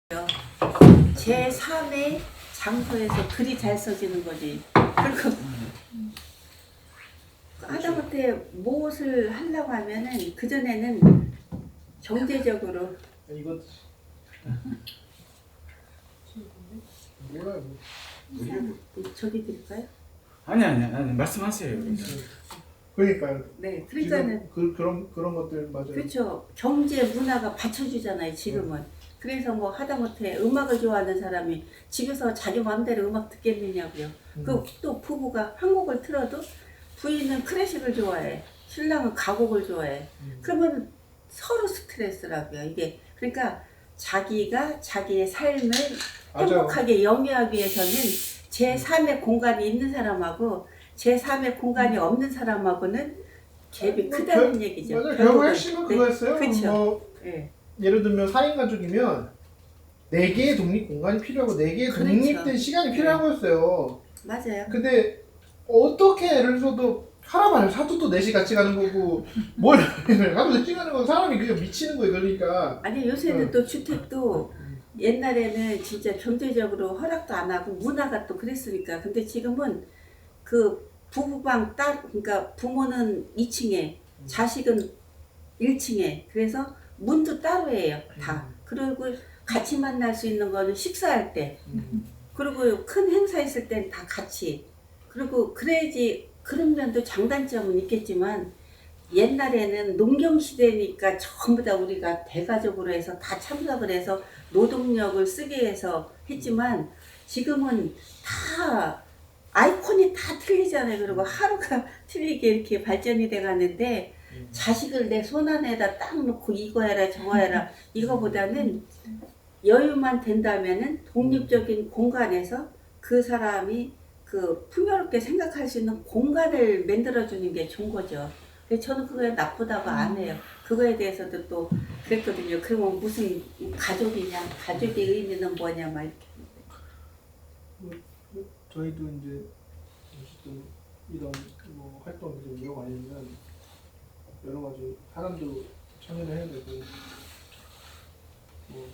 제3의 장소에서 글이 잘 써지는 거지. 그리고 하다못해 무엇을 하려고 하면은 그전에는 경제적으로 이거 몰라요. 저기 드릴까요? 아니 말씀하세요. 그러니까요. 네, 그러니까는 지금 그런 것들 맞아요. 그렇죠. 경제 문화가 받쳐주잖아요. 지금은. 그래서 뭐 하다못해 음악을 좋아하는 사람이 집에서 자기 마음대로 음악 듣겠느냐고요. 그 또 부부가 한곡을 틀어도 부인은 클래식을 좋아해, 신랑은 가곡을 좋아해. 그러면 서로 스트레스라고요. 이게 그러니까 자기가 자기의 삶을 맞아요. 행복하게 영위하기 위해서는 제3의 공간이 있는 사람하고 제3의 공간이 없는 사람하고는 갭이 크다는 얘기죠. 맞아요. 결국 핵심은 네, 그거였어요. 그쵸. 뭐 네. 예를 들면 4인 가족이면 4개의 독립 공간이 필요하고 4개의 그렇죠. 독립된 시간이 필요한 거였어요. 맞아요. 근데 어떻게 예를 들어도 하나만 사도 또 4시 같이 가는 거고 뭘 하루 4시 가는 건 사람이 그냥 미치는 거예요. 그러니까 아니 요새는 또 주택도 옛날에는 진짜 경제적으로 허락도 안 하고 문화가 또 그랬으니까. 근데 지금은 그 부부방 그러니까 부모는 2층에 자식은 1층에 그래서 문도 따로 해요. 다. 그리고 같이 만날 수 있는 거는 식사할 때. 그리고 큰 행사 있을 땐 다 같이. 그리고 그래야지 그런 면도 장단점은 있겠지만 옛날에는 농경시대니까 전부 다 우리가 대가족으로 해서 다 참석을 해서 노동력을 쓰게 해서 했지만 지금은 다 아이콘이 다 틀리잖아요. 그리고 하루가 틀리게 이렇게 발전이 돼 가는데 자식을 내 손 안에다 딱 놓고 이거 해라 저거 해라 이거보다는 여유만 된다면은 독립적인 공간에서 그 사람이 그 풍요롭게 생각할 수 있는 공간을 만들어주는 게 좋은 거죠. 근데 저는 그거에 나쁘다고 안 해요. 그거에 대해서도 또 그랬거든요. 그러면 무슨 가족이냐, 가족의 의미는 뭐냐 막 이렇게. 저희도 이제 또 이런 뭐 활동을 좀 이어가려면 여러 가지 사람도 참여를 해야 되고 뭐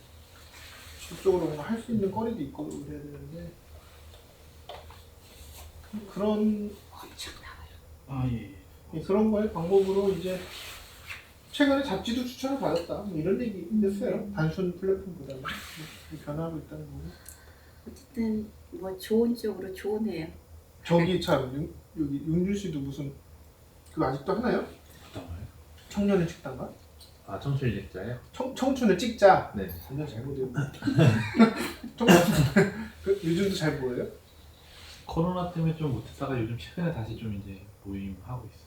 실적으로 뭔가 할 수 있는 거리도 있고 그래야 되는데 그런 그런 거의 방법으로 이제 최근에 잡지도 추천을 받았다 뭐 이런 얘기 했어요. 단순 플랫폼보다는 변화하고 있다는 거고. 어쨌든 뭐 좋은 쪽으로 좋으네요. 저기 참 여기 윤준 씨도 무슨 그거 아직도 하나요? 어떤 거요? 청년을 찍다가? 아 청춘 직자예요? 청춘을 찍자. 네. 완전 잘못해요. 그 요즘도 잘 보여요? 코로나 때문에 좀 못했다가 요즘 최근에 다시 좀 이제 모임하고 있어요.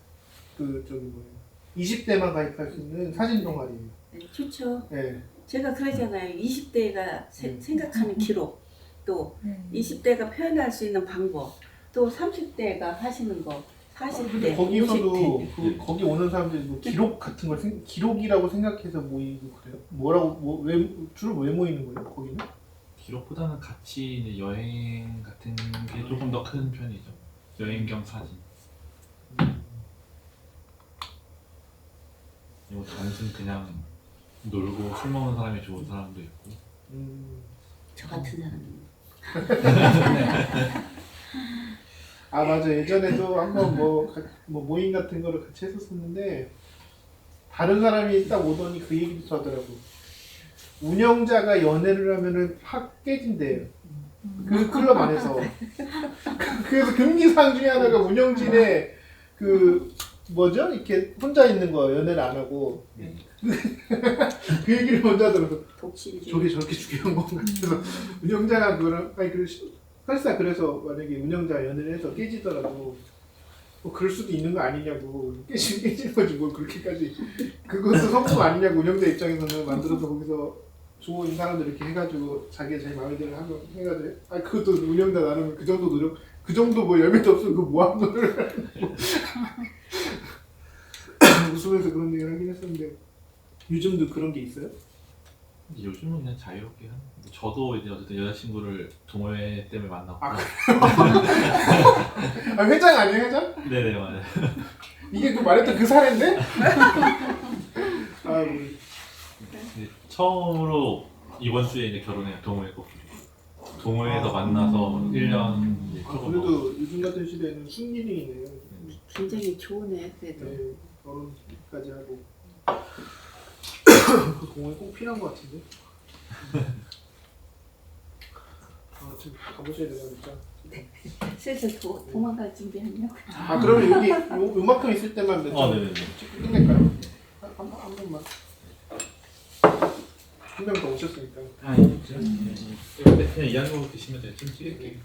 그 저기 뭐예요? 20대만 가입할 수 있는 사진 동아리예요. 네, 좋죠. 네. 제가 그러잖아요. 20대가 생각하는 기록, 또 20대가 표현할 수 있는 방법, 또 30대가 하시는 거, 40대, 거기서도 50대. 거기 오는 사람들이 뭐 기록 같은 걸 기록이라고 생각해서 모이고 그래요? 뭐라고 왜 주로 왜 모이는 거예요? 거기는? 기록보다는 같이 이제 여행 같은 게 조금 더 큰 편이죠. 여행 겸 사진. 이거 단순 그냥 놀고 술 먹는 사람이 좋은 사람도 있고. 저 같은 사람은. 아 맞아. 예전에도 한번 뭐 모임 같은 거를 같이 했었었는데 다른 사람이 딱 오더니 그 얘기부터 하더라고. 운영자가 연애를 하면은 확 깨진대요. 그 클럽 안에서. 그래서 금기사항 중에 하나가 운영진의 그 뭐죠? 이렇게 혼자 있는 거 연애를 안 하고. 그 얘기를 먼저 하더라고. 독신주의. 저게 저렇게 중요한 건가? 그래서 운영자가 그런 설사 그래서 만약에 운영자 연애를 해서 깨지더라도 뭐 그럴 수도 있는 거 아니냐고. 깨지는 거지 뭘 그렇게까지. 그것도 성공 아니냐고. 운영자 입장에서는 만들어서 거기서 좋은 사람들 이렇게 해가지고 자기가 제일 마음에 드는 하면 해가지고 그것도 운영자 나누면 그 정도 노력 그 정도 뭐 열매도 없으면 그 뭐하는 거를 웃으면서 그런 얘기를 하긴 했었는데 요즘도 그런 게 있어요? 요즘은 그냥 자유롭게 하는. 저도 이제 어쨌든 여자친구를 동호회 때문에 만났고. 아 회장 아니에요 회장? 네네 맞아요. 이게 그 말했던 그 사례인데? 처음으로 이번 주에 이제 결혼해요. 동호회 커플이. 동호회에서 만나서 1년 이제 조금 그래도 요즘 같은 시대에는 순기능이네요. 굉장히 좋으네 그래도. 네, 결혼까지 하고 그 공원이 꼭 필요한 것 같은데. 지금 가보셔야 되나 진짜. 슬슬 도망갈 준비하냐고. 그러면 여기 요만큼 있을 때만 몇 점 네네네. 찍고 끝낼까요? 한 번만. 한 명 더 오셨으니까. 예. 근데 그냥 이 안으로 드시면 돼요. 좀 찍을게요.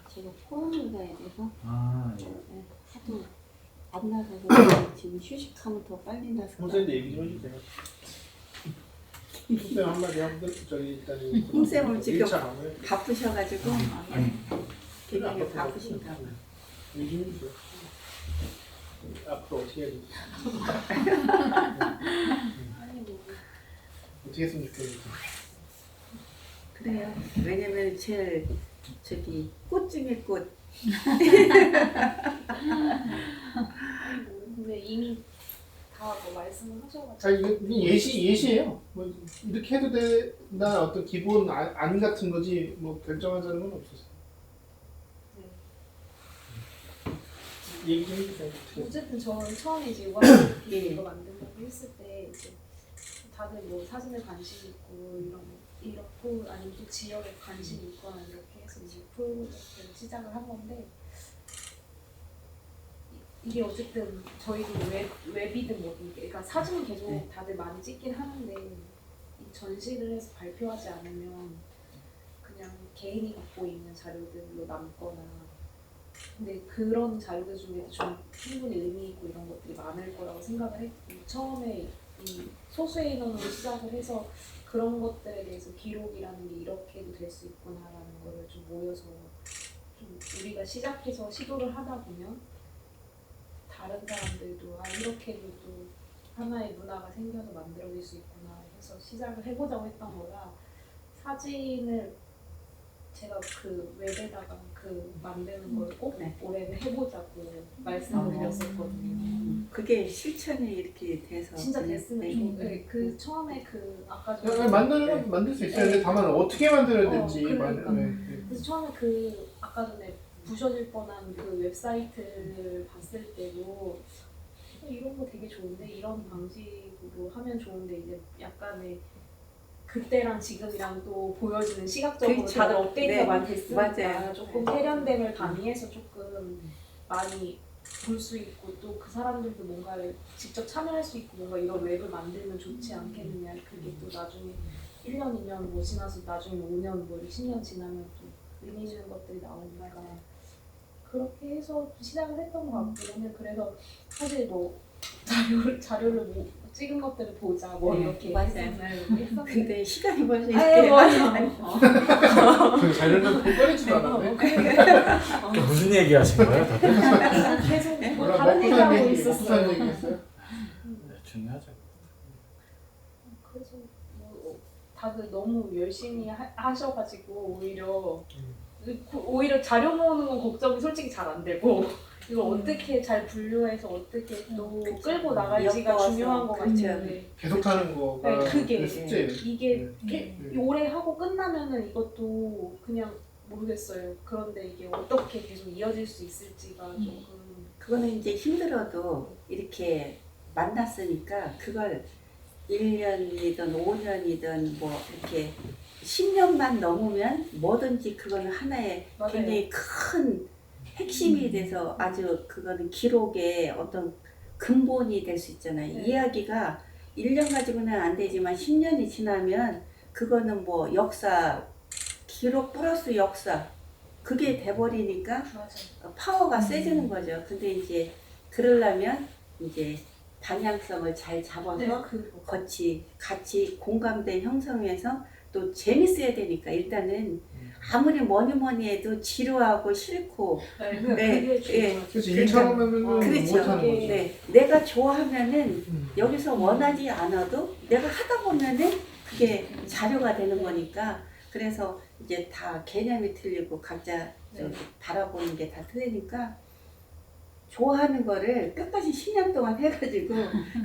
제가 포항을 가야 돼서 예. 네, 하도 안 나가서 지금 휴식하면 더 빨리 나서. 홍쌤도 얘기 좀 해주세요. 홍쌤 한마디 하고 저기 일단 홍쌤은 지금 1차 안을 바쁘셔가지고 아니, 굉장히 바쁘신가 봐. 얘기 좀 해주세요. 앞으로 어떻게 해야 될지. 어떻게 했으면 좋겠는지. 그래요. 왜냐면 제일 저기 꽃 중에 꽃. 근데 이미 다 뭐 말씀을 하셔가지고 자, 이게 예시예요. 뭐 이렇게 해도 되나 어떤 기본 안 같은 거지 뭐 결정하자는 건 없었어요. 얘기 좀 해주세요. 어떻게. 어쨌든 저는 처음에 이제 예. 이거 만든다고 했을 때 이제 다들 뭐 사진에 관심 있고 이렇고 아니면 또 지역에 관심 있거나 이렇게 해서 이제 프로젝트를 시작을 한 건데 이게 어쨌든 저희도 웹이든 뭐든 그러니까 사진은 계속 다들 많이 찍긴 하는데 이 전시를 해서 발표하지 않으면 그냥 개인이 갖고 있는 자료들로 남거나 근데 그런 자료들 중에도 좀 충분히 의미 있고 이런 것들이 많을 거라고 생각을 했고 처음에 이 소수의 인원으로 시작을 해서 그런 것들에 대해서 기록이라는 게 이렇게도 될 수 있구나라는 거를 좀 모여서 좀 우리가 시작해서 시도를 하다 보면 다른 사람들도 이렇게도 또 하나의 문화가 생겨서 만들어질 수 있구나 해서 시작을 해보자고 했던 거라 사진을 제가 그 웹에다가 그 만드는 걸 꼭 네. 올해 해보자고 말씀을 드렸었거든요. 그게 실천이 이렇게 돼서 진짜 됐으면 네. 좋겠어요. 그 처음에 그 아까 만들 수 있어요. 근데 다만 어떻게 만들어야 될지. 그러니까. 네. 그래서 처음에 그 아까 전에 부셔질 뻔한 그 웹사이트를 봤을 때도 이런 거 되게 좋은데 이런 방식으로 하면 좋은데 이제 약간의 그때랑 지금이랑 또 보여지는 시각적으로 그렇죠. 다들 업데이트가 네. 많이 됐으니까 맞아요. 조금 세련됨을 가미해서 조금 많이 볼 수 있고 또 그 사람들도 뭔가를 직접 참여할 수 있고 뭔가 이런 웹을 만들면 좋지 않겠느냐 그게 또 나중에 1년, 2년 뭐 지나서 나중에 5년, 뭐 10년 지나면 또 의미 있는 것들이 나오니까 그렇게 해서 시작을 했던 것 같고 그래서 사실 뭐 자료를 뭐 찍은 것들을 보자 뭐 네, 이렇게 맞아요. 했었는데 근데 시간이 벌써 아, 이렇게 맞아. 그 자료는 꺼내지도 않았네. 무슨 얘기 하신 거예요, 다들? 계속 뭐 몰라, 다른 먹고 얘기하고 산 얘기 있었어요. 했어요. 중요하죠. 그래서 뭐 다들 너무 열심히 하셔가지고 오히려 자료 모으는 건 걱정이 솔직히 잘 안 되고 이거 어떻게 잘 분류해서 어떻게 또 그쵸. 끌고 나갈지가 엮어서, 중요한 것 그쵸. 같은데 계속 하는 거가 네, 그게 숙제예요. 이게 네. 올해 하고 끝나면은 이것도 그냥 모르겠어요. 그런데 이게 어떻게 계속 이어질 수 있을지가 조금 그거는 이제 힘들어도 이렇게 만났으니까 그걸 1년이든 5년이든 뭐 이렇게 10년만 넘으면 뭐든지 그거는 하나의 맞아요. 굉장히 큰 핵심이 돼서 아주 그거는 기록의 어떤 근본이 될 수 있잖아요. 네. 이야기가 1년 가지고는 안 되지만 10년이 지나면 그거는 뭐 역사, 기록 플러스 역사 그게 돼버리니까 맞아요. 파워가 세지는 거죠. 근데 이제 그러려면 이제 방향성을 잘 잡아서 네, 그 같이 공감대 형성해서 또 재밌어야 되니까 일단은 아무리 뭐니 해도 지루하고 싫고 네, 네, 그게 중요하죠. 그렇지 일처럼 하면은 그렇죠. 못하는 거지. 네, 내가 좋아하면은 음. 여기서 원하지 않아도 내가 하다 보면은 그게 자료가 되는 거니까 그래서 이제 다 개념이 틀리고 각자 네. 바라보는 게 다 틀리니까 좋아하는 거를 끝까지 10년 동안 해가지고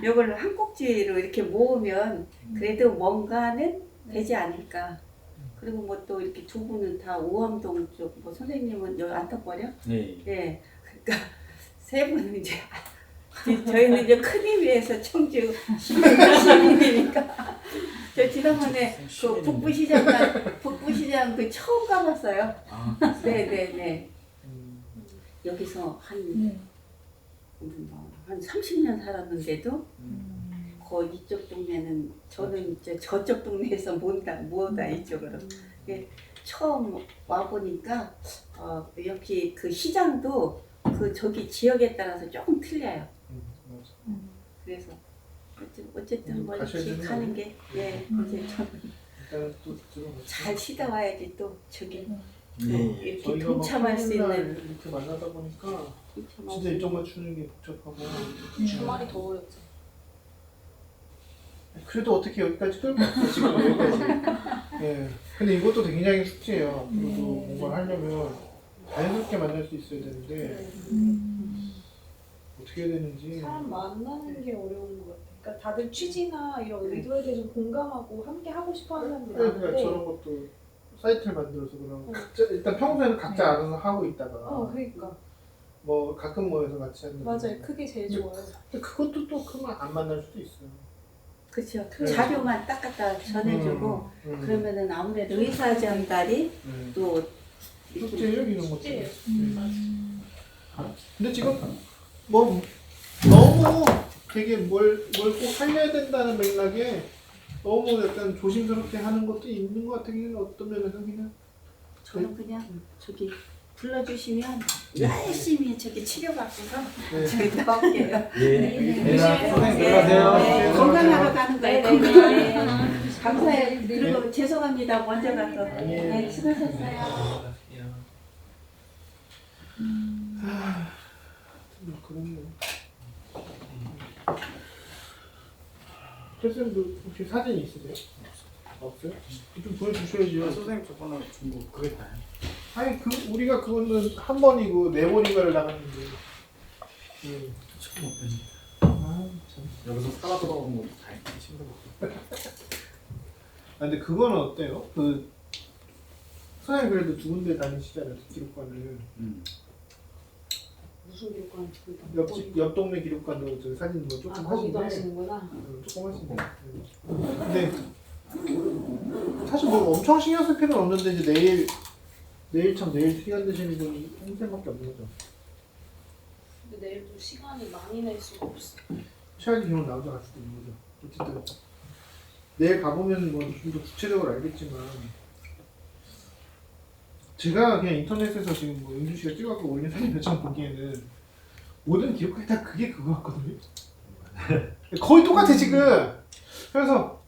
이걸 한 꼭지로 이렇게 모으면 그래도 뭔가는 되지 않을까. 그리고 뭐 또 이렇게 두 분은 다 우암동 쪽, 뭐 선생님은 여기 안터버려? 네. 예. 그러니까 세 분은 이제 저희는 이제 큰 힘위에서 청주 시민이니까 저 지난번에 그 북부시장 그 처음 가봤어요. 아, 네네네. 음, 여기서 한 30년 살았는데도 그 이쪽 동네는 저는 이제 저쪽 동네에서 모다 이쪽으로 처음 와 보니까 여기 그 시장도 그 저기 지역에 따라서 조금 틀려요. 맞아. 그래서 어쨌든 뭐 가셔야 이렇게 되는 가는 거예요? 게 예, 이제 좀 일단 또 들어보세요. 잘 쉬다 와야지 또 저기 네. 이렇게 저희가 막 동참할 수 평일날 있는 이렇게 만나다 보니까 동참할 진짜 수 있는 일정 맞추는 게 복잡하고 주말이 더 어렵죠. 그래도 어떻게 여기까지 끌고 왔어 지금 여기까지. 예. 근데 이것도 굉장히 숙제예요. 앞으로도 뭔가 하려면 자연스럽게 만날 수 있어야 되는데 어떻게 해야 되는지. 사람 만나는 게 어려운 것 같아요. 그러니까 다들 취지나 이런 의도에 대해서 공감하고 함께 하고 싶어하는 사람들이 그러니까 많은데 저런 것도 사이트를 만들어서 그럼 각자 일단 평소에는 각자 알아서 하고 있다가 그러니까 뭐 가끔 모여서 같이 한다. 맞아요. 그게 제일 좋아요. 근데 그것도 또 그만 안 만날 수도 있어요. 그렇죠. 네. 자료만 딱 갖다 전해주고 그러면은 아무래도 의사 전달이 또 숙제예요 이런 것도. 숙제예요. 근데 지금 뭐 너무 되게 뭘 꼭 살려야 된다는 맥락에 너무 약간 조심스럽게 하는 것도 있는 것 같은 게 어떤 면에서 그냥 저는 그냥 저기 불러주시면 열심히 저기 치료받고서 네. 저기 나올게요. 네. 네. 선생님 네. 들어가세요. 네. 건강하러 가는 거예요. 건강. 감사해요. 그리고 죄송합니다. 먼저 가서. 아니에요. 네, 수고하셨어요. 뭐 그런 거. 선생님도 혹시 사진 있으세요? 없어요? 좀 보여주셔야죠. 선생님 저번에 준거 그게 다요. 아니 우리가 그거는 한 번이고 네 번인가를 나갔는데. 처음 없더니 아 참. 여기서 살아 돌아온 것도 다 힘들고. 아 근데 그거는 어때요? 그 선생님 그래도 두 군데 다니시잖아요 기록관을. 무슨 기록관 옆 동네 기록관도 저 사진 뭐 조금 거기도 하시는데 하시는구나. 조금 하시네. 근데 사실 뭐 엄청 신경 쓸 필요는 없는데 이제 내일 시간 되시는 분이 한쌤밖에 없는 거죠. 근데 내일도 시간이 많이 낼 수가 없어. 최악의 경우 나오지 않을 수도 있는 거죠. 어쨌든 내일 가보면 뭐 좀 더 구체적으로 알겠지만 제가 그냥 인터넷에서 지금 뭐 윤주 씨가 찍어갖고 올린 사진 몇 장 보기에는 모든 기록관이 다 그게 그거 같거든요. 거의 똑같아 지금. 그래서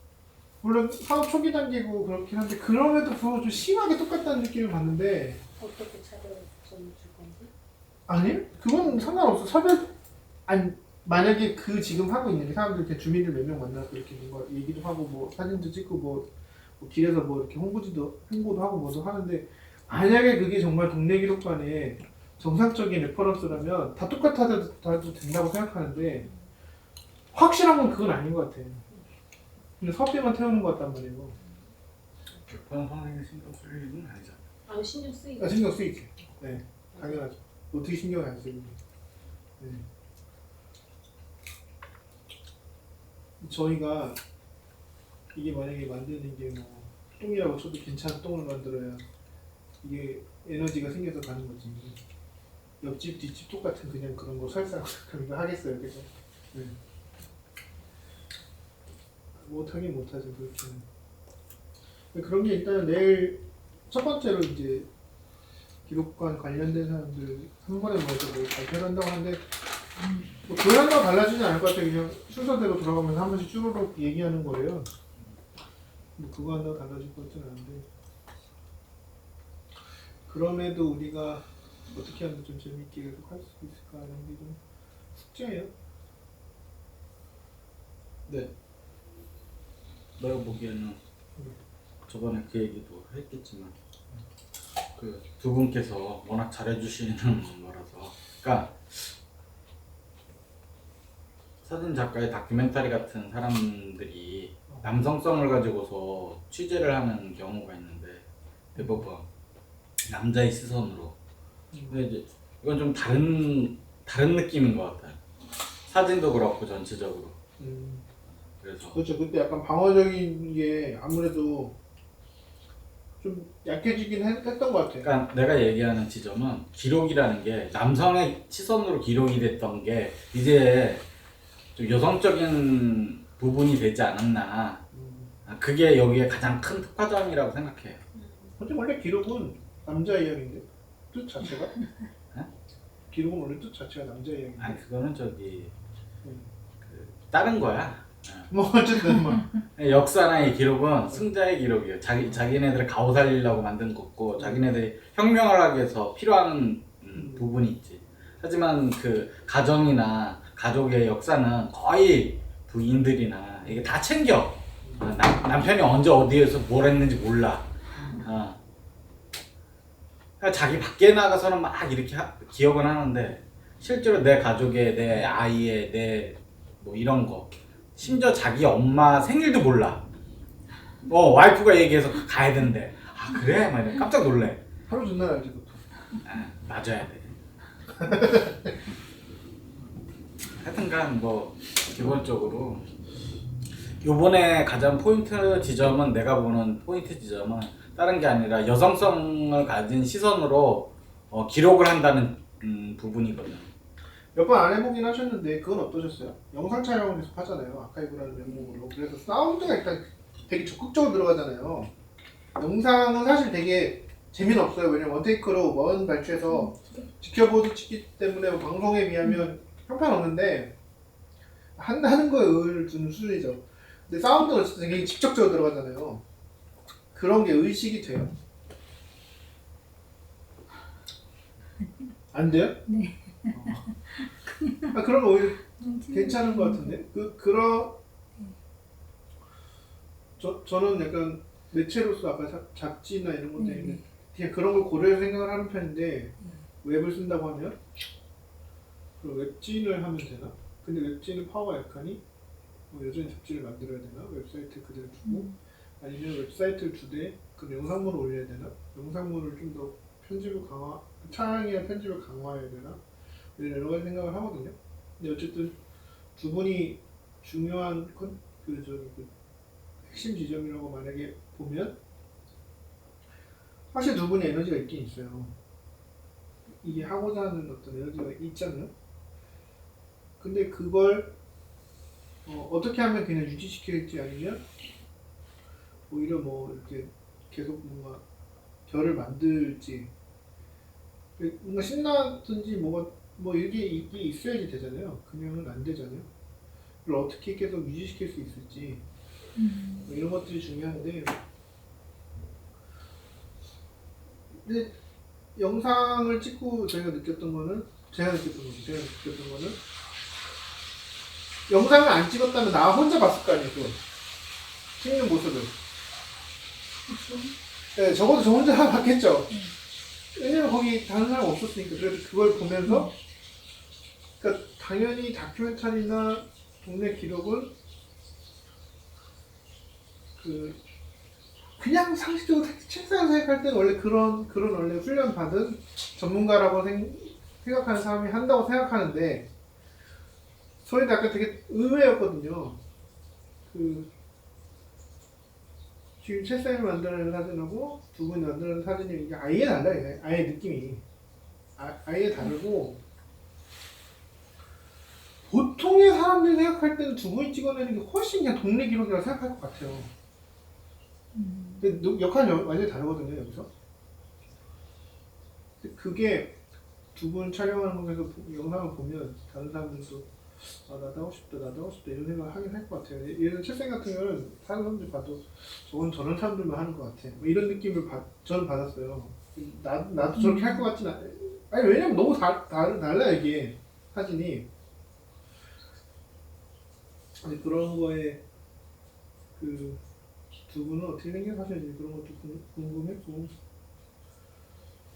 물론 사업 초기 단계고 그렇긴 한데 그럼에도 불구하고 좀 심하게 똑같다는 느낌을 받는데 어떻게 차별을 줄 건지? 아니 그건 상관없어. 아니 만약에 그 지금 하고 있는 게 사람들 이렇게 주민들 몇 명 만나서 이렇게 뭔가 얘기도 하고 뭐 사진도 찍고 뭐 길에서 뭐 이렇게 홍보도 하고 뭐도 하는데 만약에 그게 정말 동네 기록관의 정상적인 레퍼런스라면 다 똑같아도 된다고 생각하는데 확실한 건 그건 아닌 것 같아. 근데 사업비만 태우는 것 같단 말이에요. 교권 선생님 신경 쓸 일은 아니잖아요. 아니 신경 쓰이고. 아, 신경 쓰이지. 네, 당연하죠. 어떻게 신경이 안 쓰이지. 네. 저희가 이게 만약에 만드는 게 뭐 똥이라고 쳐도 괜찮은 똥을 만들어야 이게 에너지가 생겨서 가는 거지. 옆집 뒷집 똑같은 그냥 그런 거 설상 그런 거 하겠어요, 그죠? 네. 못하긴 못하죠, 그렇게는. 그런 게 일단 내일 첫 번째로 이제 기록관 관련된 사람들 한 번에 모여서 뭐 발표를 한다고 하는데 뭐 교양과 달라지지 않을 것 같아요. 그냥 순서대로 돌아가면서 한 번씩 쭈루룩 얘기하는 거예요. 뭐 그거 한다고 달라질 것 같지는 않은데 그럼에도 우리가 어떻게 하면 좀 재밌게 계속 할 수 있을까 하는 게 좀 숙제예요. 네. 내가 보기에는 저번에 그 얘기도 했겠지만 그 두 분께서 워낙 잘해주시는 거라서, 그러니까 사진 작가의 다큐멘터리 같은 사람들이 남성성을 가지고서 취재를 하는 경우가 있는데 대부분 남자의 시선으로. 근데 이제 이건 좀 다른 느낌인 것 같아요. 사진도 그렇고 전체적으로. 그래서 그렇죠. 그때 약간 방어적인 게 아무래도 좀 약해지긴 했던 것 같아요. 그러니까 내가 얘기하는 지점은 기록이라는 게 남성의 시선으로 기록이 됐던 게 이제 좀 여성적인 부분이 되지 않았나. 그게 여기에 가장 큰 특화점이라고 생각해요. 근데 원래 기록은 남자 이야기인데 뜻 자체가? 네? 기록은 원래 뜻 자체가 남자 이야기인데. 아니 그거는 저기 음. 다른 거야. 뭐 어쨌든 뭐 역사나 이 기록은 승자의 기록이에요. 자기네들을 가오 살리려고 만든 거고 자기네들이 혁명을 하기 위해서 필요한 부분이 있지. 하지만 그 가정이나 가족의 역사는 거의 부인들이나 이게 다 챙겨. 남편이 언제 어디에서 뭘 했는지 몰라. 그러니까 자기 밖에 나가서는 막 이렇게 기억은 하는데 실제로 내 가족의, 내 아이의, 내 뭐 이런 거 심지어 자기 엄마 생일도 몰라. 와이프가 얘기해서 가야 된대. 아 그래? 막 이래. 깜짝 놀래. 하루 전날 알지 보통. 맞아야 돼. 하여튼간 뭐 기본적으로 요번에 가장 포인트 지점은 내가 보는 포인트 지점은 다른 게 아니라 여성성을 가진 시선으로 기록을 한다는 부분이거든. 몇 번 안 해보긴 하셨는데 그건 어떠셨어요? 영상 촬영을 계속 하잖아요. 아카이브라는 명목으로. 그래서 사운드가 일단 되게 적극적으로 들어가잖아요. 영상은 사실 되게 재미는 없어요. 왜냐면 원테이크로 먼 발주해서 지켜보듯 찍기 때문에 방송에 비하면 형편없는데 하는 거에 의의를 두는 수준이죠. 근데 사운드는 진짜 되게 직접적으로 들어가잖아요. 그런 게 의식이 돼요? 안 돼요? 네. 그런 거 오히려 괜찮은 것 같은데? 저는 약간 매체로서 아까 잡지나 이런 것 때문에 그냥 그런 걸 고려해서 생각을 하는 편인데 웹을 쓴다고 하면 그럼 웹진을 하면 되나? 근데 웹진은 파워가 약하니 뭐 여전히 잡지를 만들어야 되나? 웹사이트 그대로 두고 아니면 웹사이트를 두되 그 영상물을 올려야 되나? 영상물을 좀 더 촬영이나 편집을 강화해야 되나? 이런 여러 가지 생각을 하거든요. 근데 어쨌든 두 분이 중요한 그 핵심 지점이라고 만약에 보면 사실 두 분이 에너지가 있긴 있어요. 이게 하고자 하는 어떤 에너지가 있잖아요. 근데 그걸 어떻게 하면 그냥 유지시킬지 아니면 오히려 뭐 이렇게 계속 뭔가 결을 만들지 뭔가 신나든지 뭐 이게 있어야지 되잖아요. 그냥은 안 되잖아요. 그걸 어떻게 계속 유지시킬 수 있을지 뭐 이런 것들이 중요한데 근데 영상을 찍고 제가 느꼈던 거는 영상을 안 찍었다면 나 혼자 봤을 거 아니에요. 그거. 찍는 모습을. 네, 적어도 저 혼자 봤겠죠. 왜냐면 거기 다른 사람 없었으니까. 그래서 그걸 보면서 그러니까 당연히 다큐멘터리나 동네 기록은 그냥 상식적으로 책상에서 생각할 때는 원래 그런 원래 훈련 받은 전문가라고 생각하는 사람이 한다고 생각하는데 저희도 아까 되게 의외였거든요. 지금 책상을 만들어내는 사진하고 두 분이 만들어내는 사진이 이게 아예 달라요. 아예 느낌이 아예 다르고 보통의 사람들이 생각할 때는 두 분이 찍어내는 게 훨씬 그냥 동네 기록이라고 생각할 것 같아요. 근데 역할이 완전히 다르거든요, 여기서. 그게 두 분 촬영하는 거에서 영상을 보면 다른 사람들도 나도 하고 싶다 이런 생각을 하긴 할 것 같아요. 예를 들어 채생 같은 경우는 다른 사람들 봐도 저런 사람들만 하는 것 같아. 뭐 이런 느낌을 저는 받았어요. 나도 저렇게 할 것 같진 아니 왜냐면 너무 달라 이게 사진이. 근데 그런 거에 두 분은 어떻게 생각하시는지 그런 것도 궁금했고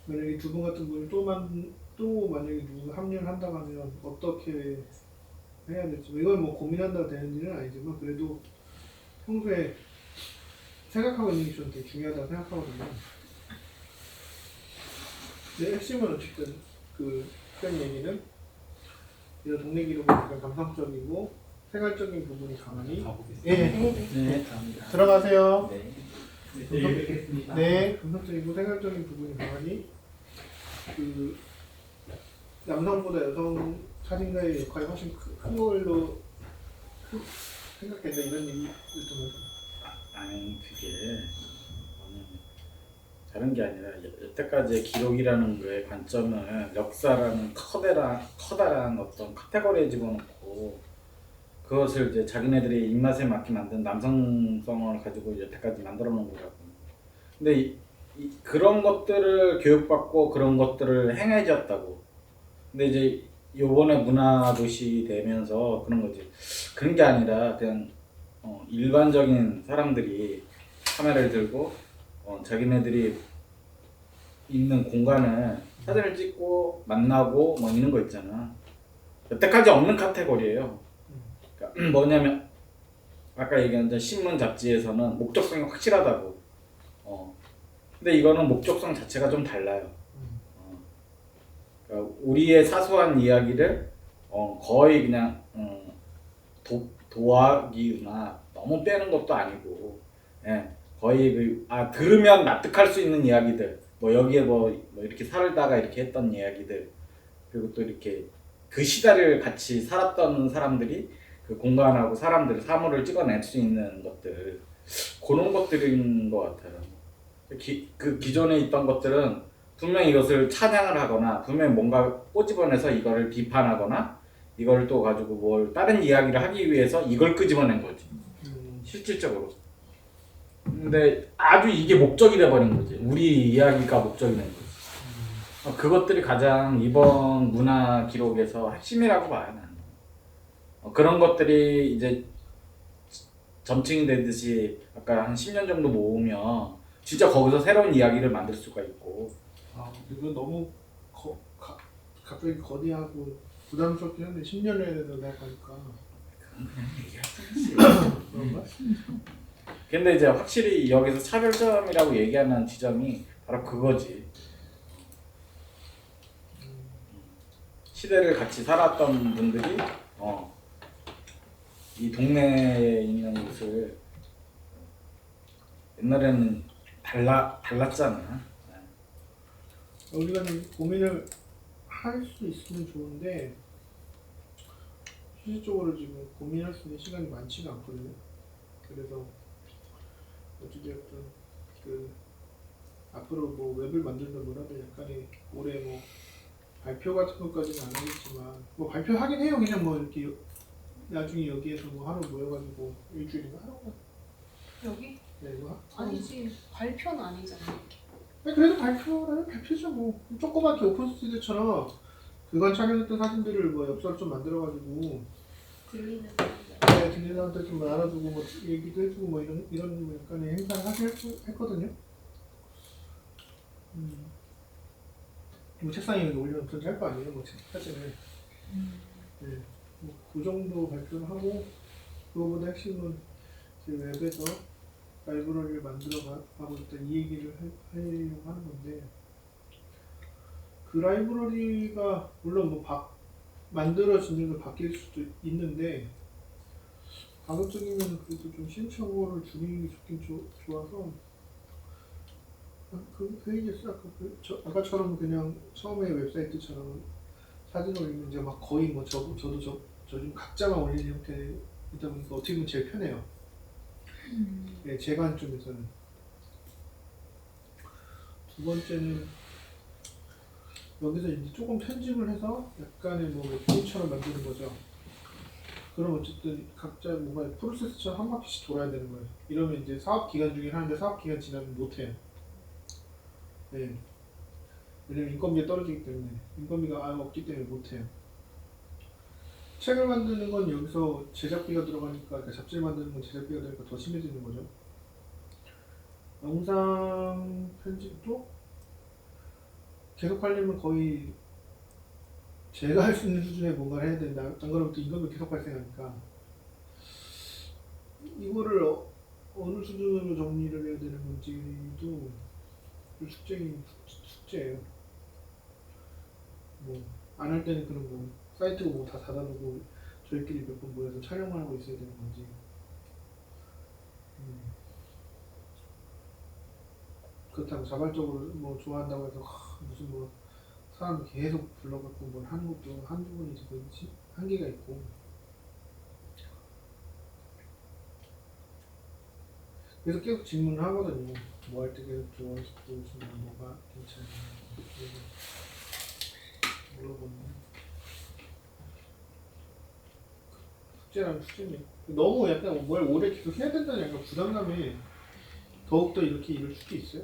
만약에 두 분 같은 분이 또 만약에 누구 합류를 한다고 하면 어떻게 해야 될지 이걸 뭐 고민한다고 되는 일은 아니지만 그래도 평소에 생각하고 있는 게 저는 되게 중요하다고 생각하거든요. 근데 핵심은 어쨌든 그 편 얘기는 이런 동네 기록은 약간 감성적이고 생활적인 부분이 강하니 가보겠습니다. 예 네, 감사합니다. 들어가세요. 네. 네, 감성적이고 생활적인 부분이 강하니 그 남성보다 여성 사진가의 역할이 훨씬 큰 걸로 생각된다 이런 얘기를 좀 아니 그게 뭐냐면 다른 게 아니라 여태까지의 기록이라는 거의 관점은 역사라는 커다란 어떤 카테고리에 집어넣고 그것을 이제 자기네들의 입맛에 맞게 만든 남성성을 가지고 여태까지 만들어 놓은 거라고. 근데 그런 것들을 교육받고 그런 것들을 행해졌다고. 근데 이제 요번에 문화도시 되면서 그런 거지. 그런 게 아니라 그냥 일반적인 사람들이 카메라를 들고 자기네들이 있는 공간을 사진을 찍고 만나고 뭐 이런 거 있잖아. 여태까지 없는 카테고리예요. 그러니까 뭐냐면 아까 얘기한 신문 잡지에서는 목적성이 확실하다고. 근데 이거는 목적성 자체가 좀 달라요. 그러니까 우리의 사소한 이야기를 거의 그냥 도화기나 너무 빼는 것도 아니고, 예, 거의 들으면 납득할 수 있는 이야기들, 뭐 여기에 뭐 이렇게 살다가 이렇게 했던 이야기들, 그리고 또 이렇게 그 시대를 같이 살았던 사람들이 그 공간하고 사람들 사물을 찍어낼 수 있는 것들, 그런 것들인 것 같아요. 그 기존에 있던 것들은 분명 이것을 찬양을 하거나 분명 뭔가 꼬집어내서 이거를 비판하거나 이걸 또 가지고 뭘 다른 이야기를 하기 위해서 이걸 끄집어낸 거지 실질적으로. 근데 아주 이게 목적이 돼버린 거지. 우리 이야기가 목적이 된 거지. 그것들이 가장 이번 문화 기록에서 핵심이라고 봐요 나는. 그런 것들이 이제 점층이 되듯이 아까 한 10년 정도 모으면 진짜 거기서 새로운 이야기를 만들 수가 있고. 이건 너무 갑자기 거대하고 부담스럽긴 한데 10년에 대해서 내가 가니까 그런가? 근데 이제 확실히 여기서 차별점이라고 얘기하는 지점이 바로 그거지. 시대를 같이 살았던 분들이 이 동네에 있는 곳을 옛날에는 달랐잖아. 우리가 좀 고민을 할 수 있으면 좋은데 실질적으로 지금 고민할 수 있는 시간이 많지가 않거든요. 그래서 어찌됐든 그 앞으로 뭐 웹을 만들든 뭐라든 약간의 올해 뭐 발표 같은 것까지는 안 하겠지만 뭐 발표하긴 해요. 그냥 뭐 이렇게 나중에 여기에서 뭐 하루 모여가지고 일주일인가 하루가 여기? 네, 뭐 아니지, 발표는 아니잖아. 그래도 발표라면 발표죠. 뭐 조그맣게 오픈 스튜디오처럼 그간 촬영했던 사진들을 뭐 엽서를 좀 만들어가지고 들리는 네, 딜리한테 좀 알아두고 뭐 얘기도 해주고 뭐 이런 뭐 약간의 행사를 하긴 했거든요. 뭐 책상에 이렇게 올리면 좀 짧고 아니에요, 뭐 사진을. 네, 뭐 그 정도 발표를 하고 그거보다 핵심은 제 웹에서 라이브러리를 만들어가고 있다 이 얘기를 하려고 하는 건데 그 라이브러리가 물론 뭐 만들어지는 걸 바뀔 수도 있는데 가급적이면 그래도 좀 시행착오를 줄이는 게 좋긴 좋아서 그 얘기했어. 아까처럼 그냥 처음에 웹사이트처럼 사진 올리면 이제 막 거의 뭐 저도 지금 각자만 올리는 형태이다 보니까 어떻게 보면 제일 편해요. 네, 제 관점에서는. 두 번째는 여기서 이제 조금 편집을 해서 약간의 뭐 웹툰처럼 만드는 거죠. 그럼 어쨌든 각자 뭔가 프로세스처럼 한 바퀴씩 돌아야 되는 거예요. 이러면 이제 사업 기간 중에 하는데 사업 기간 지나면 못해요. 네. 왜냐면 인건비가 떨어지기 때문에 인건비가 아예 없기 때문에 못해요. 책을 만드는 건 여기서 제작비가 들어가니까 그러니까 잡지를 만드는 건 제작비가 들어가니까 더 심해지는 거죠. 영상 편집도 계속 하려면 거의 제가 할 수 있는 수준의 뭔가를 해야 된다. 안 그러면 또 임금이 계속 발생하니까 이거를 어느 수준으로 정리를 해야 되는 건지도 숙제예요. 뭐 안 할 때는 그런 뭐 사이트 뭐 다 닫아두고 저희끼리 몇 번 모여서 촬영만 하고 있어야 되는 건지. 그렇다고 자발적으로 뭐 좋아한다고 해서 무슨 뭐 사람 계속 불러갖고 뭘 하는 것도 한두 번이지 그렇지 한계가 있고. 그래서 계속 질문을 하거든요. 뭐 할 때 계속 좋아하시고 뭐가 괜찮아요. 물어보는 숙제라면 숙제네. 너무 약간 뭘 오래 계속 해야 된다는 약간 부담감에 더욱더 이렇게 이럴 수도 있어요.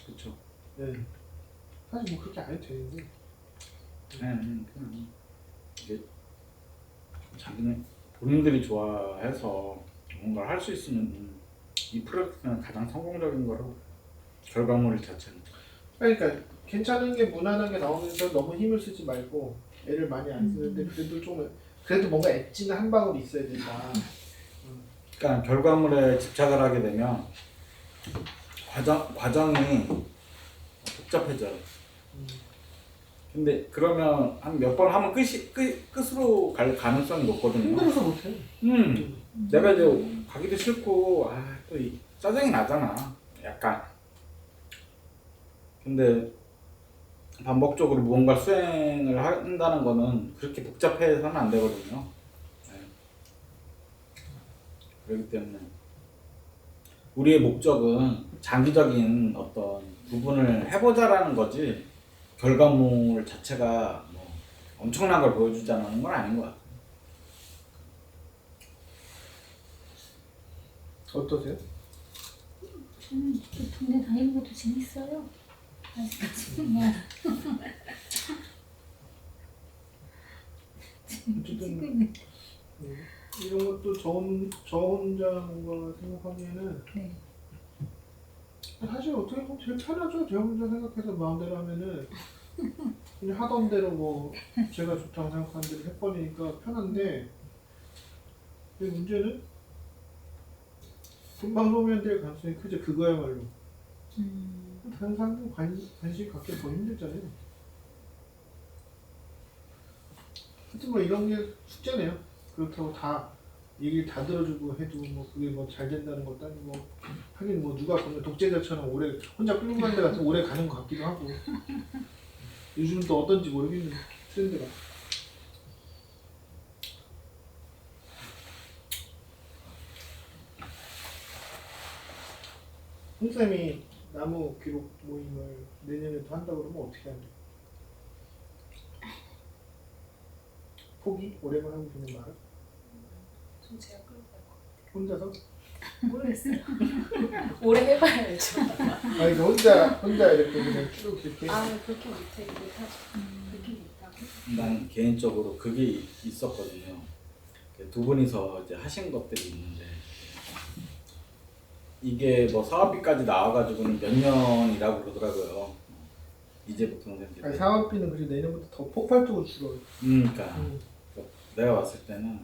그렇죠. 네. 사실 뭐 그렇게 안 해도 되는데. 그냥 이게 자기네 본인들이 좋아해서 뭔가를 할 수 있으면 이 프로젝트는 가장 성공적인 거로 결과물 자체는. 그러니까 괜찮은 게 무난한 게 나오면서 너무 힘을 쓰지 말고 애를 많이 안 쓰는데 그래도 뭔가 엣지는 한 방울 있어야 된다. 그러니까 결과물에 집착을 하게 되면 과정이 복잡해져요. 근데 그러면 한 몇 번 하면 끝으로 갈 가능성이 높거든요. 힘들어서 못해. 내가 이제 가기도 싫고 또 짜증이 나잖아. 약간. 근데 반복적으로 무언가를 수행을 한다는 거는 그렇게 복잡해서는 안 되거든요. 네. 그렇기 때문에 우리의 목적은 장기적인 어떤 부분을 해보자라는 거지 결과물 자체가 뭐 엄청난 걸 보여주자는 건 아닌 것 같아요. 어떠세요? 저는 또 동네 다니는 것도 재밌어요. 아직까지는 뭐 재밌게 찍고 있는. 이런 것도 저 혼자 뭔가 생각하기에는 네. 사실 어떻게 보면 제일 편하죠. 저 혼자 생각해서 마음대로 하면은 그냥 하던 대로 뭐 제가 좋다고 생각하는 대로 해버리니까 편한데 근데 문제는 금방 소멸될 가능성이 크죠. 그거야말로 다른 사람들 관심 갖기 더 힘들잖아요. 하여튼 뭐 이런 게 숙제네요. 그렇다고 다 얘기를 다 들어주고 해도 뭐 그게 뭐 잘 된다는 것도 아니고 하긴 뭐 누가 보면 독재자처럼 오래 혼자 끌고 가는 데 같은 오래 가는 것 같기도 하고 요즘은 또 어떤지 모르겠는데 트렌드가 홍쌤이 나무 기록 모임을 내년에 또 한다고 그러면 어떻게 하는데? 포기? 오래만 하고 그냥 말아? 좀 제가 끌고 갈 것 같아요. 혼자서? 모르겠어요. 오래 해봐야죠. 아니 혼자 이렇게 그냥 쭉 이렇게 그렇게 못하죠. 그렇게 못하고. 난 개인적으로 그게 있었거든요. 두 분이서 이제 하신 것들이 있는데 이게 뭐 사업비까지 나와가지고는 몇 년이라고 그러더라고요. 이제부터는 이제. 아니 사업비는 그리고 내년부터 더 폭발적으로 줄어요. 그러니까 내가 봤을 때는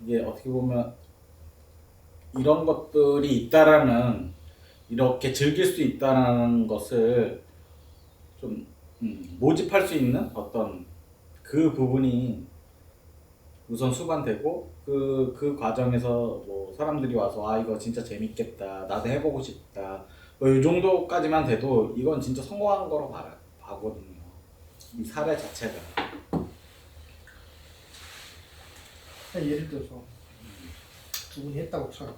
이게 어떻게 보면 이런 것들이 있다라는 이렇게 즐길 수 있다라는 것을 좀 모집할 수 있는 어떤 그 부분이 우선 수반되고 그 과정에서 뭐 사람들이 와서 이거 진짜 재밌겠다 나도 해보고 싶다 뭐 이 정도까지만 돼도 이건 진짜 성공한 거로 봐거든요. 이 사례 자체가. 예를 들어서 두 분이 했다고 쳐요.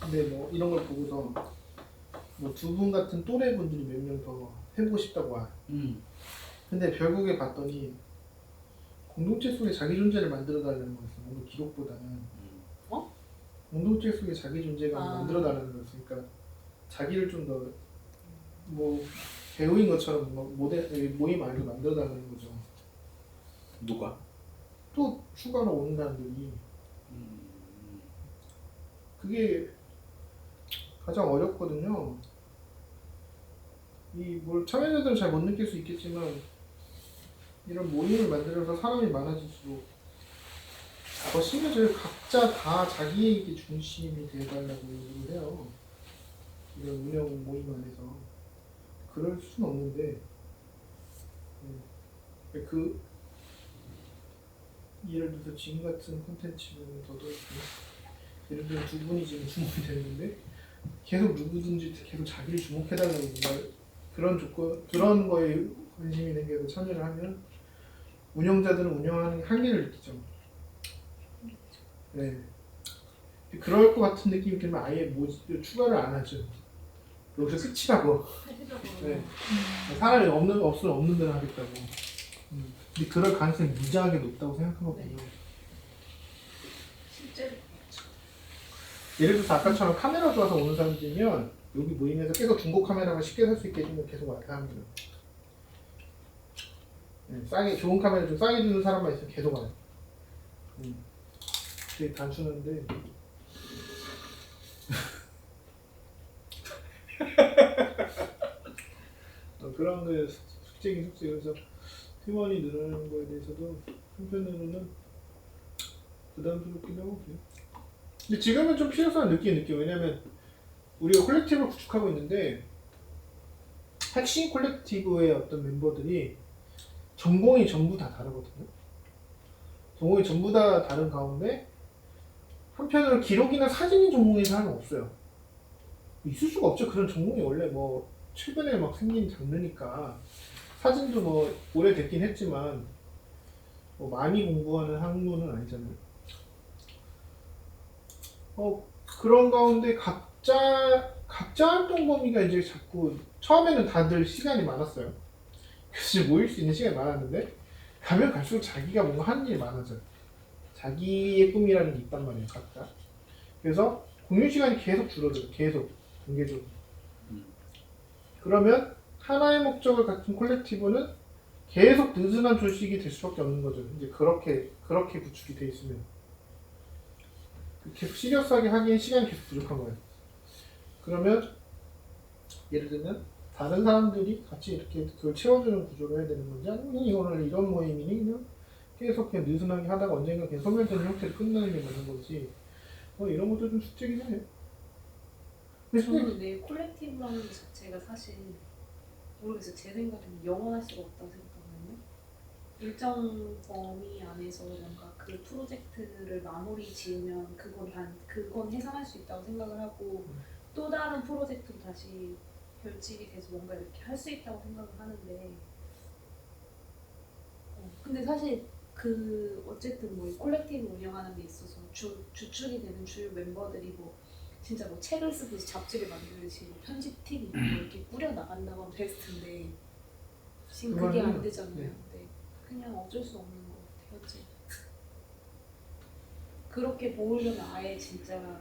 근데 뭐 이런 걸 보고서 뭐 두 분 같은 또래 분들이 몇 명 더 해보고 싶다고 와. 근데 결국에 봤더니 공동체 속에 자기 존재를 만들어달라는 거였어. 뭔가 기록보다는. 공동체 속에 자기 존재가 만들어달라는 거였어. 그러니까 자기를 좀 더 뭐 배우인 것처럼 뭐 모임 안에서 만들어달라는 거죠. 누가? 또 추가로 오는 사람들이 그게 가장 어렵거든요. 이 뭘 참여자들은 잘 못 느낄 수 있겠지만 이런 모임을 만들어서 사람이 많아질수록 더 심해져요. 각자 다 자기에게 중심이 되어달라고 얘기를 해요. 이런 운영 모임 안에서. 그럴 수는 없는데, 그, 예를 들어서 지금 같은 콘텐츠는 저도 예를 들어 두 분이 지금 주목이 됐는데, 계속 누구든지 계속 자기를 주목해달라고 뭔가 그런 조건, 그런 거에 관심이 생겨서 참여를 하면 운영자들은 운영하는 한계를 느끼죠. 네. 그럴 것 같은 느낌이 들면 아예 추가를 안 하죠. 여기서 끝이라고. 네. 차라리 없으면 없는 대로 하겠다고. 근데 그럴 가능성이 무지하게 높다고 생각하거든요. 실제로 예를 들어서 아까처럼 카메라 좋아서 오는 사람들이면 여기 모임에서 계속 중고 카메라가 쉽게 살 수 있게 해주면 계속 와야 합니다. 네, 싸게 좋은 카메라 좀 싸게 주는 사람만 있으면 계속 와요. 되게 단순한데 그런 게 숙제긴 숙제. 그래서 팀원이 늘어나는 거에 대해서도 한편으로는 부담스럽기도 하고 그래요. 근데 지금은 좀 필요성을 느끼긴 느껴요. 왜냐면 우리가 콜렉티브를 구축하고 있는데 핵심 콜렉티브의 어떤 멤버들이 전공이 전부 다 다르거든요. 전공이 전부 다 다른 가운데 한편으로 기록이나 사진이 전공인 사람은 없어요. 있을 수가 없죠. 그런 전공이 원래 뭐 최근에 막 생긴 장르니까. 사진도 뭐 오래됐긴 했지만 뭐 많이 공부하는 학문은 아니잖아요. 그런 가운데 각자 활동 범위가 이제 자꾸 처음에는 다들 시간이 많았어요. 그래서 모일 수 있는 시간이 많았는데 가면 갈수록 자기가 뭔가 하는 일이 많아져요. 자기의 꿈이라는 게 있단 말이에요, 각자. 그래서 공유 시간이 계속 줄어들어요. 계속 단계적으로. 그러면 하나의 목적을 갖춘 콜렉티브는 계속 느슨한 조직이 될 수밖에 없는 거죠. 이제 그렇게 구축이 돼 있으면 계속 시리어스하게 하기엔 시간이 계속 부족한 거예요. 그러면 예를 들면 다른 사람들이 같이 이렇게 그걸 채워주는 구조로 해야 되는 건지 아니면 이거는 이런 모임이니 그냥 계속 그냥 느슨하게 하다가 언젠가 그냥 소멸되는 형태로 끝나는 게 맞는 거지. 이런 것도 좀 숙제긴 해요. 저는 내 콜렉티브라는 것 자체가 사실 모르겠어요. 제 생각에는 영원할 수가 없다고 생각하거든요. 일정 범위 안에서 뭔가 그 프로젝트를 마무리 지으면 그건 해산할 수 있다고 생각을 하고 또 다른 프로젝트로 다시 결집이 돼서 뭔가 이렇게 할 수 있다고 생각을 하는데 근데 사실 그 어쨌든 뭐 콜렉티브 운영하는 데 있어서 주축이 되는 주요 멤버들이 뭐 진짜 뭐 책을 쓰듯이 잡지를 만들듯이 뭐 편집팀이 뭐 이렇게 꾸려 나간다고 하면 베스트인데 지금 그게 안 되잖아요. 네. 근데 그냥 어쩔 수 없는 것 같아요. 어째 그렇게 모으려면 아예 진짜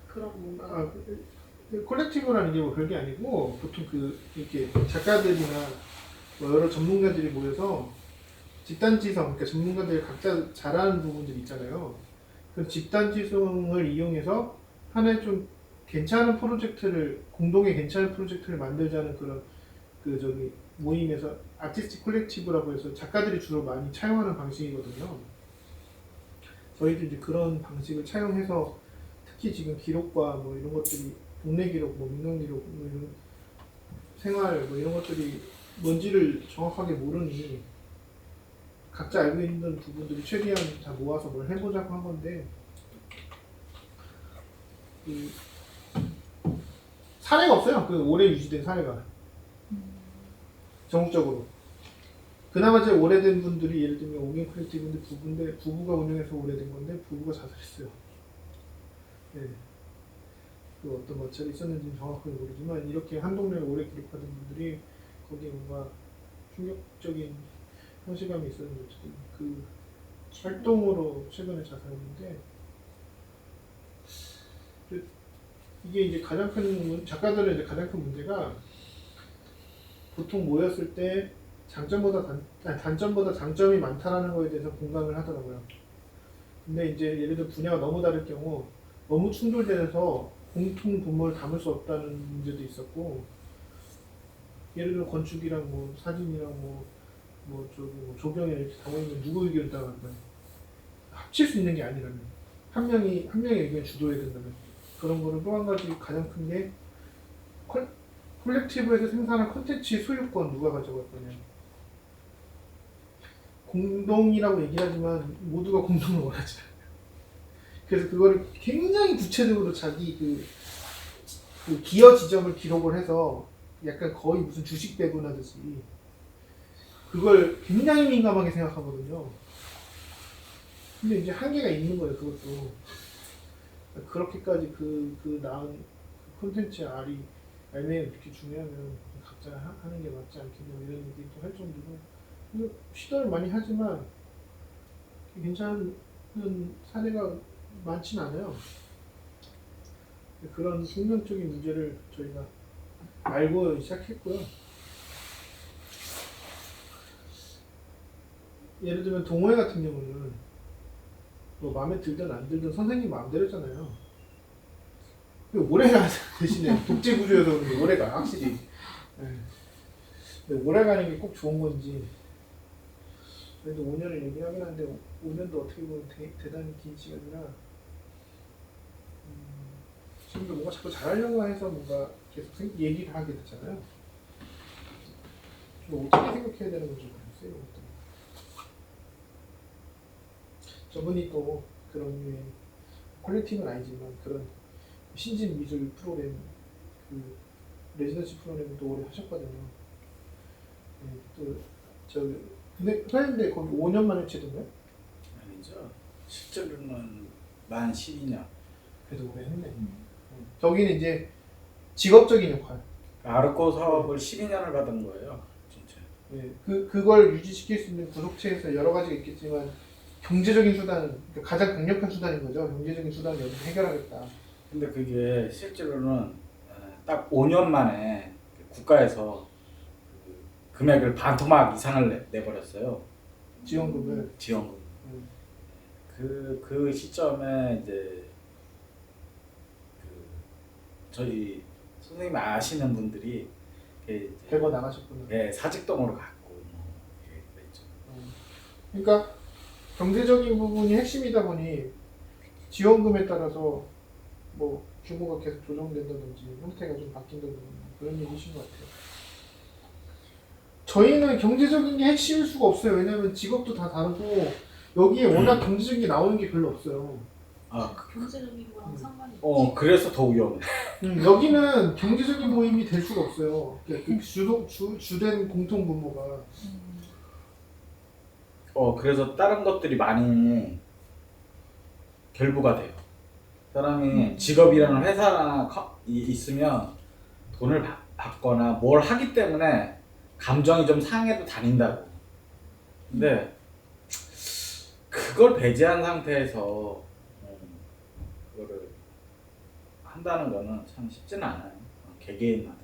그런 뭔가 콜렉티브라는 게 뭐 별게 아니고 보통 이렇게 작가들이나 뭐 여러 전문가들이 모여서 집단지성, 그러니까 전문가들이 각자 잘하는 부분들이 있잖아요. 그 집단지성을 이용해서 하나의 좀 괜찮은 프로젝트를 공동의 괜찮은 프로젝트를 만들자는 그런 모임에서 아티스틱 콜렉티브라고 해서 작가들이 주로 많이 차용하는 방식이거든요. 저희도 이제 그런 방식을 차용해서 특히 지금 기록과 뭐 이런 것들이 동네 기록, 뭐 민간 기록, 뭐 이런 생활 뭐 이런 것들이 뭔지를 정확하게 모르니 각자 알고 있는 부분들이 최대한 다 모아서 뭘 해보자고 한 건데 사례가 없어요. 그 오래 유지된 사례가 전국적으로. 그나마 제일 오래된 분들이 예를 들면 오긴 콜렉티브인데 부부가 운영해서 오래된 건데 부부가 자살했어요. 네. 그 어떤 마찰이 있었는지는 정확하게 모르지만 이렇게 한 동네를 오래 기록하던 분들이 거기에 뭔가 충격적인 현실감이 있었는데 그 활동으로 최근에 자살했는데 이게 이제 작가들은 이제 가장 큰 문제가 보통 모였을 때 단점보다 장점이 많다라는 거에 대해서 공감을 하더라고요. 근데 이제 예를 들어 분야가 너무 다를 경우 너무 충돌돼서 공통 분모를 담을 수 없다는 문제도 있었고 예를 들어 건축이랑 뭐 사진이랑 뭐 뭐 저기 뭐 조경에 이렇게 당원이면 누구 의견 따라간 거야? 합칠 수 있는 게 아니라면 한 명의 의견 주도해야 된다면 그런 거는 또 한 가지 가장 큰 게 콜렉티브에서 생산한 콘텐츠의 소유권 누가 가져갈 거냐. 공동이라고 얘기하지만 모두가 공동을 원하지 않아요. 그래서 그거를 굉장히 구체적으로 자기 그 기여 지점을 기록을 해서 약간 거의 무슨 주식 배분하듯이 그걸 굉장히 민감하게 생각하거든요. 근데 이제 한계가 있는 거예요, 그것도. 그렇게까지 그 나은 콘텐츠의 알맹이 그렇게 중요하면 각자 하는 게 맞지 않겠냐 이런 얘기도 할 정도로 근데 시도를 많이 하지만 괜찮은 사례가 많진 않아요. 그런 생명적인 문제를 저희가 알고 시작했고요. 예를 들면 동호회 같은 경우는 뭐 마음에 들든 안 들든 선생님 마음대로잖아요. 오래가 대신에 독재 구조여서 그런지 오래가 확실히. 근데 오래가는 게 꼭 좋은 건지. 그래도 5년을 얘기하긴 하는데 5년도 어떻게 보면 대단히 긴 시간이라 지금도 뭔가 자꾸 잘하려고 해서 뭔가 계속 얘기를 하게 되잖아요. 좀 어떻게 생각해야 되는 건지 모르겠어요. 이것도. 저분이 또 그런 류의 퀄리티는 아니지만 그런 신진 미술 프로그램 그 레지던시 프로그램도 오래 하셨거든요. 네, 또 근데 선생님들 거기 5년 만에 치던가요? 아니죠. 실제로는 만 12년. 그래도 오래 했네. 저기는 이제 직업적인 역할. 아르코 사업을 12년을 받은 거예요. 진짜. 네, 그걸 유지시킬 수 있는 구속체에서 여러 가지가 있겠지만 경제적인 수단은 그러니까 가장 강력한 수단인 거죠. 경제적인 수단을 여기서 해결하겠다. 근데 그게 실제로는 딱 5년 만에 국가에서 그 금액을 반토막 이상을 내버렸어요. 지원금을. 지원금. 그 시점에 이제 저희 선생님 아시는 분들이 대거 나가셨구나. 네, 사직동으로 갔고 뭐 그랬죠. 그러니까 경제적인 부분이 핵심이다 보니 지원금에 따라서 뭐 규모가 계속 조정된다든지 형태가 좀 바뀐다든지 그런 얘기신 것 같아요. 저희는 경제적인 게 핵심일 수가 없어요. 왜냐하면 직업도 다 다르고 여기에 워낙 경제적인 게 나오는 게 별로 없어요. 경제적인 거랑 상관이 그래서 더 위험해. 여기는 경제적인 모임이 될 수가 없어요. 그러니까 주된 공통 분모가. 그래서 다른 것들이 많이 결부가 돼요. 사람이 직업이라는 회사나 있으면 돈을 받거나 뭘 하기 때문에 감정이 좀 상해도 다닌다고. 근데 그걸 배제한 상태에서 그거를 한다는 거는 참 쉽지는 않아요. 개개인마다.